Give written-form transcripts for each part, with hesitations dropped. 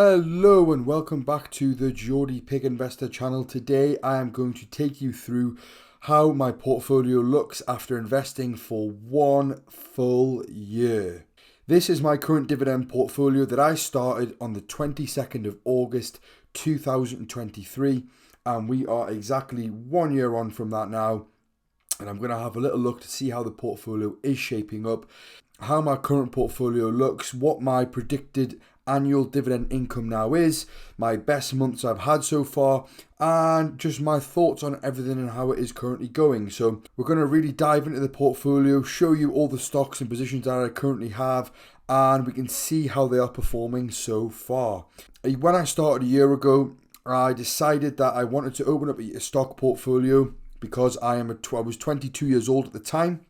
Hello and welcome back to the Geordie Pig Investor channel. Today I am going to take you through how my portfolio looks after investing for 1 full year. This is my current dividend portfolio that I started on the 22nd of August 2023, and we are exactly 1 year on from that now. And I'm going to have a little look to see how the portfolio is shaping up, how my current portfolio looks, what my predicted annual dividend income now is, my best months I've had so far, and just my thoughts on everything and how it is currently going. So we're going to really dive into the portfolio, show you all the stocks and positions that I currently have, and we can see how they are performing so far. When I started a year ago, I decided that I wanted to open up a stock portfolio because I was 22 years old at the time.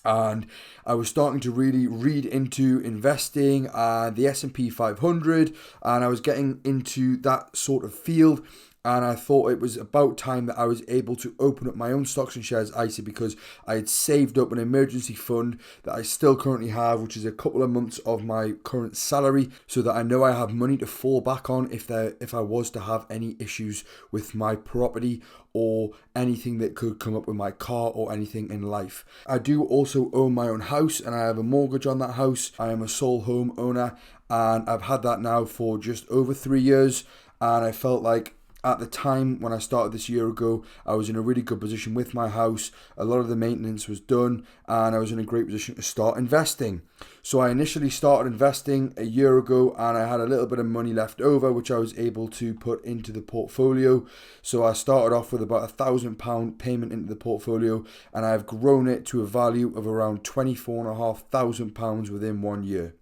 And I was starting to really read into investing and the S&P 500, and I was getting into that sort of field. And I thought it was about time that I was able to open up my own stocks and shares ISA, because I had saved up an emergency fund that I still currently have, which is a couple of months of my current salary, so that I know I have money to fall back on if I was to have any issues with my property or anything that could come up with my car or anything in life. I do also own my own house, and I have a mortgage on that house. I am a sole home owner, and I've had that now for just over 3 years, and I felt like at the time when I started this year ago, I was in a really good position with my house. A lot of the maintenance was done, and I was in a great position to start investing. So I initially started investing a year ago, and I had a little bit of money left over, which I was able to put into the portfolio. So I started off with about £1,000 payment into the portfolio, and I've grown it to a value of around £24,500 within 1 year.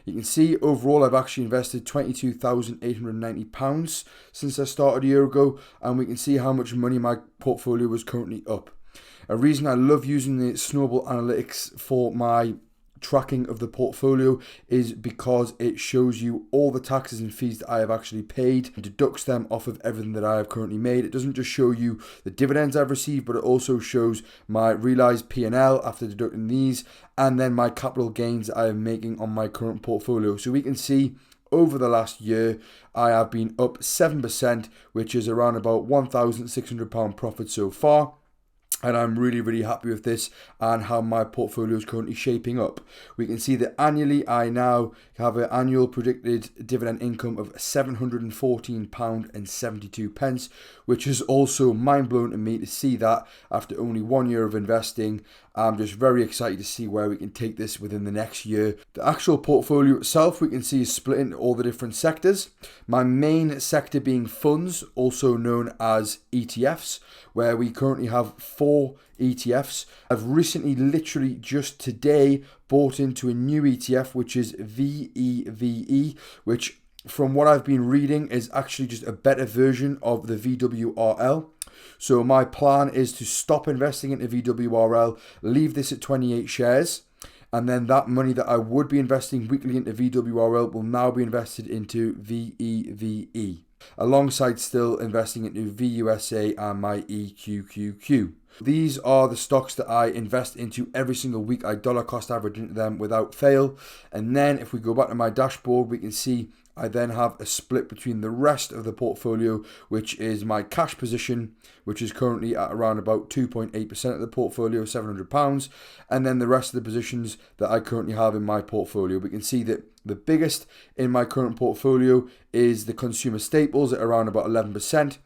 You can see overall I've actually invested £22,890 since I started a year ago, and we can see how much money my portfolio is currently up. A reason I love using the Snowball Analytics for my tracking of the portfolio is because it shows you all the taxes and fees that I have actually paid and deducts them off of everything that I have currently made. It doesn't just show you the dividends I've received, but it also shows my realized P&L after deducting these, and then my capital gains that I am making on my current portfolio. So we can see over the last year, I have been up 7%, which is around about £1,600 profit so far. And I'm really, really happy with this and how my portfolio is currently shaping up. We can see that annually I now have an annual predicted dividend income of £714.72, which is also mind-blowing to me to see that after only 1 year of investing. I'm just very excited to see where we can take this within the next year. The actual portfolio itself, we can see, is split into all the different sectors. My main sector being funds, also known as ETFs, where we currently have 4 ETFs. I've recently, literally just today, bought into a new ETF, which is VEVE, which from what I've been reading is actually just a better version of the VWRL. So my plan is to stop investing into VWRL, leave this at 28 shares, and then that money that I would be investing weekly into VWRL will now be invested into VEVE, alongside still investing into VUSA and my EQQQ. These are the stocks that I invest into every single week. I dollar cost average into them without fail. And then if we go back to my dashboard, we can see I then have a split between the rest of the portfolio, which is my cash position, which is currently at around about 2.8% of the portfolio, £700, and then the rest of the positions that I currently have in my portfolio. We can see that the biggest in my current portfolio is the consumer staples at around about 11%.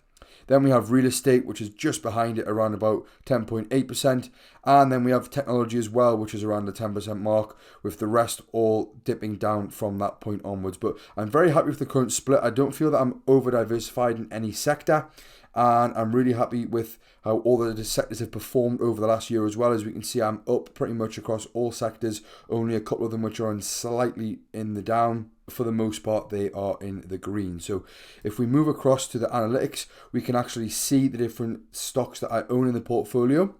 Then we have real estate, which is just behind it, around about 10.8%. And then we have technology as well, which is around the 10% mark, with the rest all dipping down from that point onwards. But I'm very happy with the current split. I don't feel that I'm over diversified in any sector. And I'm really happy with how all the sectors have performed over the last year as well. As we can see, I'm up pretty much across all sectors, only a couple of them which are slightly in the down. For the most part, they are in the green. So if we move across to the analytics, we can actually see the different stocks that I own in the portfolio.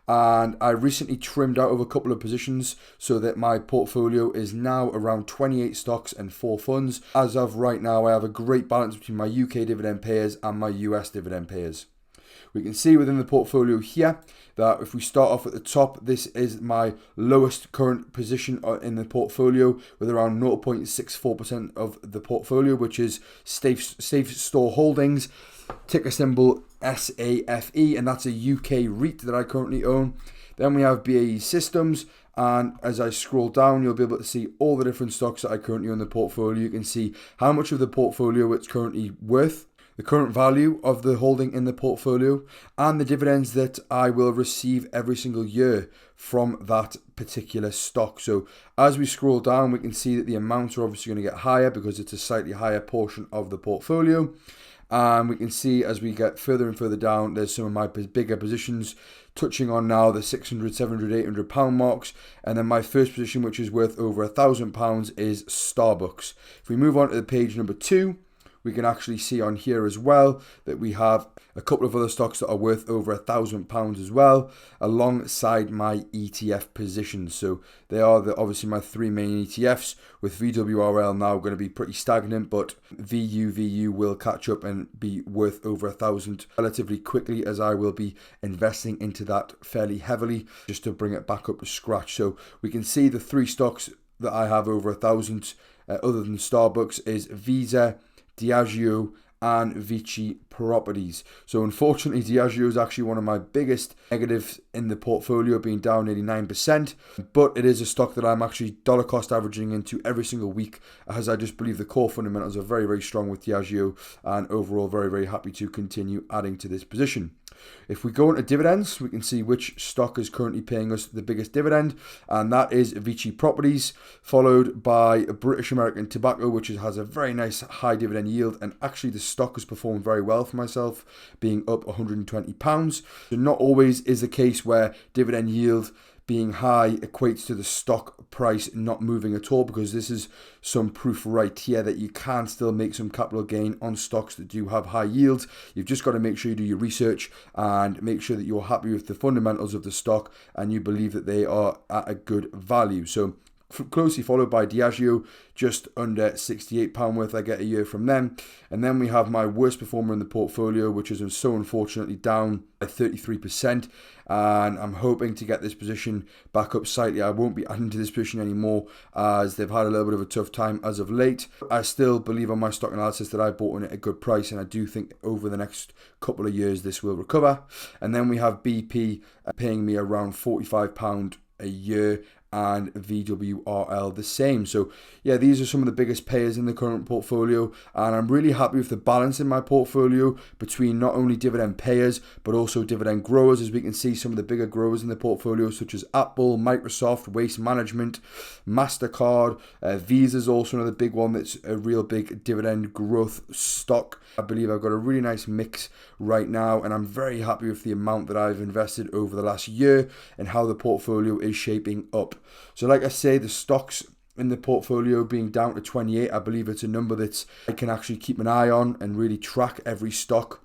And I recently trimmed out of a couple of positions so that my portfolio is now around 28 stocks and 4 funds. As of right now, I have a great balance between my UK dividend payers and my US dividend payers. We can see within the portfolio here that if we start off at the top, this is my lowest current position in the portfolio with around 0.64% of the portfolio, which is Safe Store Holdings, ticker symbol SAFE, and that's a UK REIT that I currently own. Then we have BAE Systems, and as I scroll down, you'll be able to see all the different stocks that I currently own in the portfolio. You can see how much of the portfolio it's currently worth, the current value of the holding in the portfolio, and the dividends that I will receive every single year from that particular stock. So as we scroll down, we can see that the amounts are obviously going to get higher because it's a slightly higher portion of the portfolio. And we can see as we get further and further down, there's some of my bigger positions touching on now the 600, 700, 800 pound marks. And then my first position, which is worth over £1,000, is Starbucks. If we move on to the page number 2, we can actually see on here as well that we have a couple of other stocks that are worth over £1,000 as well, alongside my ETF positions. So they are obviously my 3 main ETFs, with VWRL now going to be pretty stagnant, but VU will catch up and be worth over 1,000 relatively quickly, as I will be investing into that fairly heavily just to bring it back up to scratch. So we can see the 3 stocks that I have over 1,000 other than Starbucks is Visa, Diageo, and Vici Properties. So unfortunately, Diageo is actually one of my biggest negatives in the portfolio, being down nearly 9%. But it is a stock that I'm actually dollar cost averaging into every single week, as I just believe the core fundamentals are very, very strong with Diageo, and overall very, very happy to continue adding to this position. If we go into dividends, we can see which stock is currently paying us the biggest dividend, and that is Vici Properties, followed by British American Tobacco, which has a very nice high dividend yield, and actually the stock has performed very well for myself, being up £120. So not always is the case where dividend yield being high equates to the stock price not moving at all, because this is some proof right here that you can still make some capital gain on stocks that do have high yields. You've just got to make sure you do your research and make sure that you're happy with the fundamentals of the stock and you believe that they are at a good value. So closely followed by Diageo, just under £68 worth I get a year from them. And then we have my worst performer in the portfolio, which is so unfortunately down by 33%. And I'm hoping to get this position back up slightly. I won't be adding to this position anymore, as they've had a little bit of a tough time as of late. I still believe on my stock analysis that I bought in at a good price, and I do think over the next couple of years this will recover. And then we have BP paying me around £45 a year, and VWRL the same. So yeah, these are some of the biggest payers in the current portfolio, and I'm really happy with the balance in my portfolio between not only dividend payers but also dividend growers. As we can see, some of the bigger growers in the portfolio such as Apple, Microsoft, Waste Management, MasterCard, Visa is also another big one that's a real big dividend growth stock. I believe I've got a really nice mix right now, and I'm very happy with the amount that I've invested over the last year and how the portfolio is shaping up. So like I say, the stocks in the portfolio being down to 28, I believe it's a number that I can actually keep an eye on and really track every stock.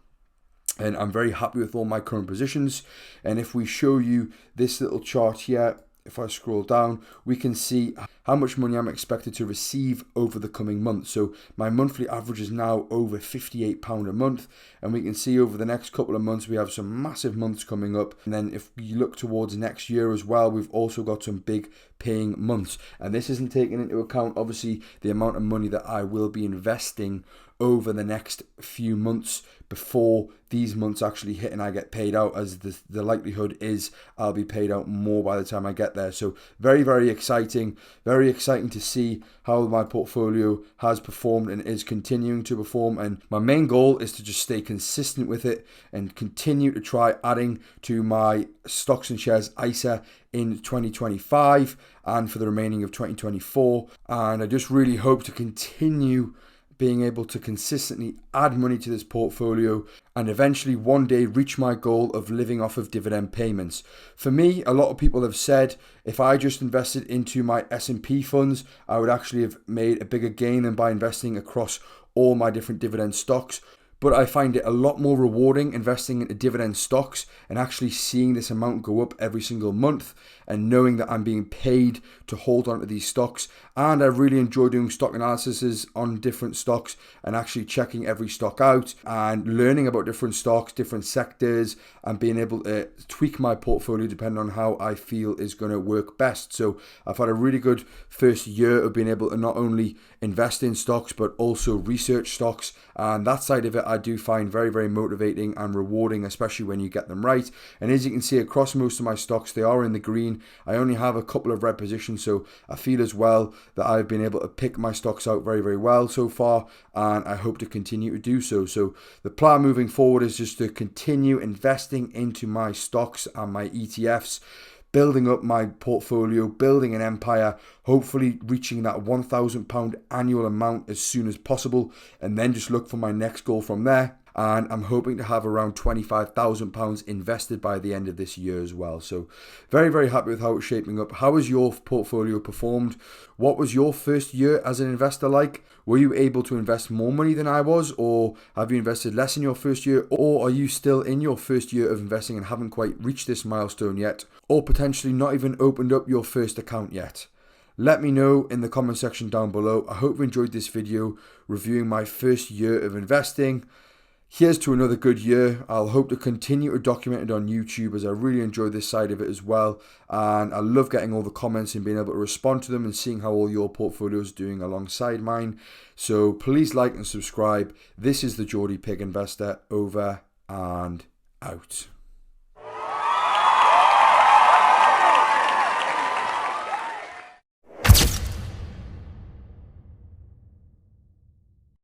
And I'm very happy with all my current positions. And if we show you this little chart here, if I scroll down, we can see how much money I'm expected to receive over the coming months. So my monthly average is now over £58 a month. And we can see over the next couple of months, we have some massive months coming up. And then if we look towards next year as well, we've also got some big paying months. And this isn't taking into account, obviously, the amount of money that I will be investing over the next few months before these months actually hit and I get paid out, as the likelihood is I'll be paid out more by the time I get there. So very, very exciting to see how my portfolio has performed and is continuing to perform. And my main goal is to just stay consistent with it and continue to try adding to my stocks and shares ISA in 2025 and for the remaining of 2024. And I just really hope to continue being able to consistently add money to this portfolio and eventually one day reach my goal of living off of dividend payments. For me, a lot of people have said if I just invested into my S&P funds, I would actually have made a bigger gain than by investing across all my different dividend stocks. but I find it a lot more rewarding investing into dividend stocks and actually seeing this amount go up every single month and knowing that I'm being paid to hold on to these stocks. And I really enjoy doing stock analyses on different stocks and actually checking every stock out and learning about different stocks, different sectors, and being able to tweak my portfolio depending on how I feel is going to work best. So I've had a really good first year of being able to not only invest in stocks but also research stocks, and that side of it I do find very, very motivating and rewarding, especially when you get them right. And as you can see, across most of my stocks, they are in the green. I only have a couple of red positions, so I feel as well that I've been able to pick my stocks out very, very well so far, and I hope to continue to do so. So the plan moving forward is just to continue investing into my stocks and my ETFs, building up my portfolio, building an empire, hopefully reaching that £1,000 annual amount as soon as possible, and then just look for my next goal from there. And I'm hoping to have around £25,000 invested by the end of this year as well. So very, very happy with how it's shaping up. How has your portfolio performed? What was your first year as an investor like? Were you able to invest more money than I was, or have you invested less in your first year? Or are you still in your first year of investing and haven't quite reached this milestone yet? Or potentially not even opened up your first account yet? Let me know in the comment section down below. I hope you enjoyed this video reviewing my first year of investing. Here's to another good year. I'll hope to continue to document it on YouTube, as I really enjoy this side of it as well. And I love getting all the comments and being able to respond to them and seeing how all your portfolios are doing alongside mine. So please like and subscribe. This is the Geordie Pig Investor, over and out.